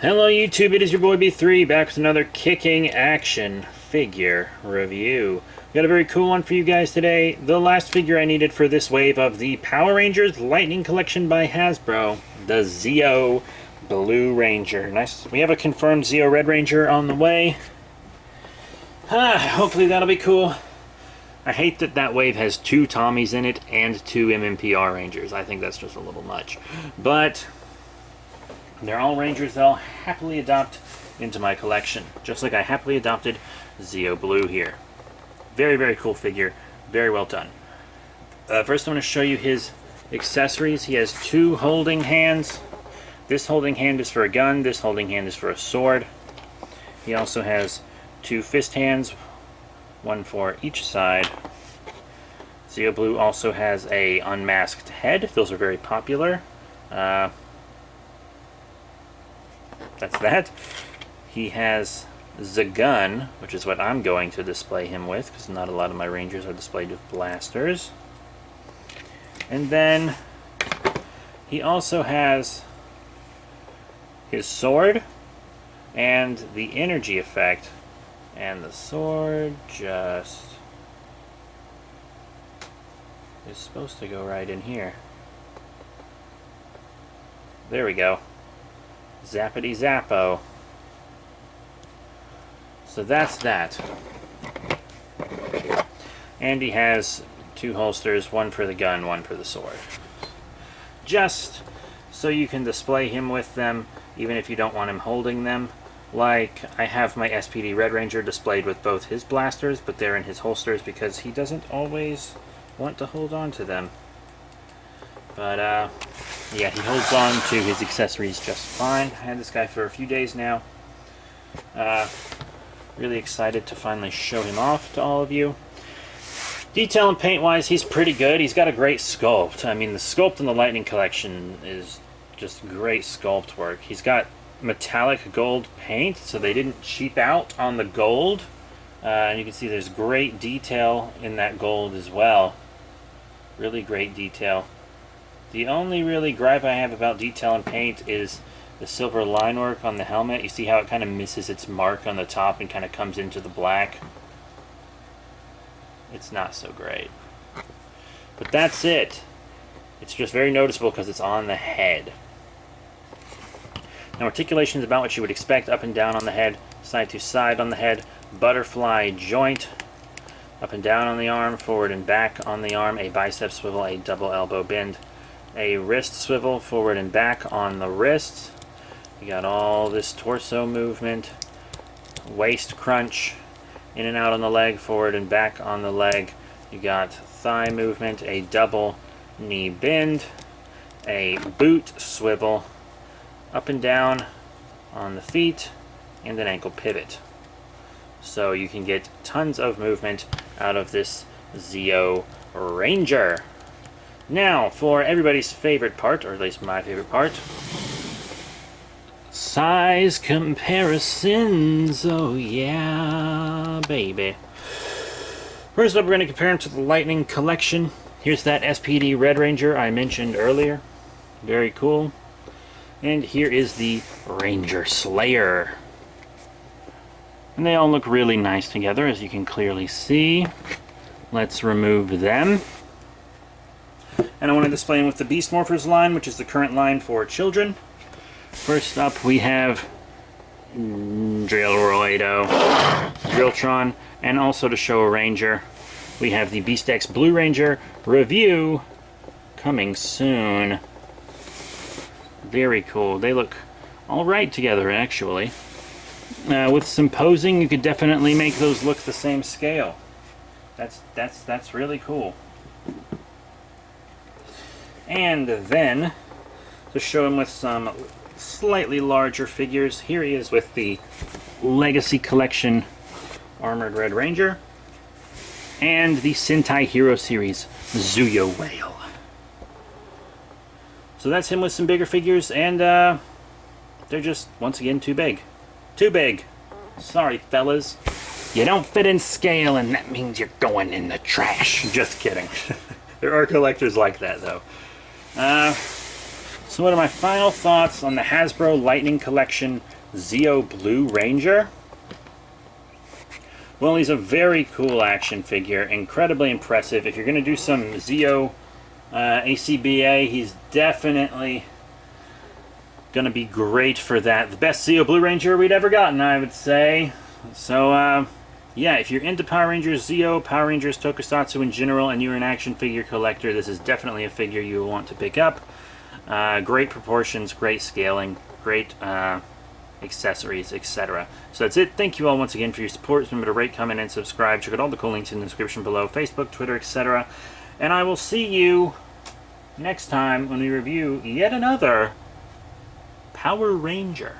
Hello YouTube, it is your boy B3 back with another kicking action figure review. We got a very cool one for you guys today. The last figure I needed for this wave of the Power Rangers Lightning Collection by Hasbro, the Zeo Blue Ranger. Nice. We have a confirmed Zeo Red Ranger on the way. Hopefully that'll be cool. I hate that that wave has 2 Tommies in it and 2 MMPR Rangers. I think that's just a little much. But they're all Rangers that I'll happily adopt into my collection, just like I happily adopted Zeo Blue here. Very, very cool figure. Very well done. First I'm going to show you his accessories. He has 2 holding hands. This holding hand is for a gun. This holding hand is for a sword. He also has 2 fist hands, one for each side. Zeo Blue also has a unmasked head. Those are very popular. That's that. He has the gun, which is what I'm going to display him with, because not a lot of my Rangers are displayed with blasters. And then he also has his sword and the energy effect. And the sword just is supposed to go right in here. There we go. Zappity Zappo. So that's that. And he has 2 holsters, one for the gun, one for the sword. Just so you can display him with them, even if you don't want him holding them. Like, I have my SPD Red Ranger displayed with both his blasters, but they're in his holsters because he doesn't always want to hold on to them. But, yeah, he holds on to his accessories just fine. I had this guy for a few days now. Really excited to finally show him off to all of you. Detail and paint-wise, he's pretty good. He's got a great sculpt. I mean, the sculpt in the Lightning Collection is just great sculpt work. He's got metallic gold paint, so they didn't cheap out on the gold. And you can see there's great detail in that gold as well. Really great detail. The only really gripe I have about detail and paint is the silver line work on the helmet. You see how it kind of misses its mark on the top and kind of comes into the black? It's not so great. But that's it. It's just very noticeable because it's on the head. Now, articulation is about what you would expect: up and down on the head, side to side on the head, butterfly joint, up and down on the arm, forward and back on the arm, a bicep swivel, a double elbow bend, a wrist swivel, forward and back on the wrist. You got all this torso movement, waist crunch, in and out on the leg, forward and back on the leg. You got thigh movement, a double knee bend, a boot swivel, up and down on the feet, and an ankle pivot. So you can get tons of movement out of this Zeo Ranger. Now, for everybody's favorite part, or at least my favorite part, size comparisons. Oh yeah, baby. First up, we're going to compare him to the Lightning Collection. Here's that SPD Red Ranger I mentioned earlier. Very cool. And here is the Ranger Slayer. And they all look really nice together, as you can clearly see. Let's remove them. And I want to display them with the Beast Morphers line, which is the current line for children. First up, we have Drillroido, Drilltron, and also to show a Ranger, we have the Beast X Blue Ranger review coming soon. Very cool. They look alright together, actually. With some posing, you could definitely make those look the same scale. That's really cool. And then, to show him with some slightly larger figures, here he is with the Legacy Collection Armored Red Ranger and the Sentai Hero Series Zuyo Whale. So that's him with some bigger figures, and they're just, once again, too big. Too big. Sorry, fellas. You don't fit in scale, and that means you're going in the trash. Just kidding. There are collectors like that, though. So what are my final thoughts on the Hasbro Lightning Collection Zeo Blue Ranger? Well, he's a very cool action figure, incredibly impressive. If you're going to do some Zeo ACBA, he's definitely going to be great for that. The best Zeo Blue Ranger we'd ever gotten, I would say. So, yeah, if you're into Power Rangers Zeo, Power Rangers Tokusatsu in general, and you're an action figure collector, this is definitely a figure you will want to pick up. Great proportions, great scaling, great accessories, etc. So that's it. Thank you all once again for your support. Remember to rate, comment, and subscribe. Check out all the cool links in the description below. Facebook, Twitter, etc. And I will see you next time when we review yet another Power Ranger.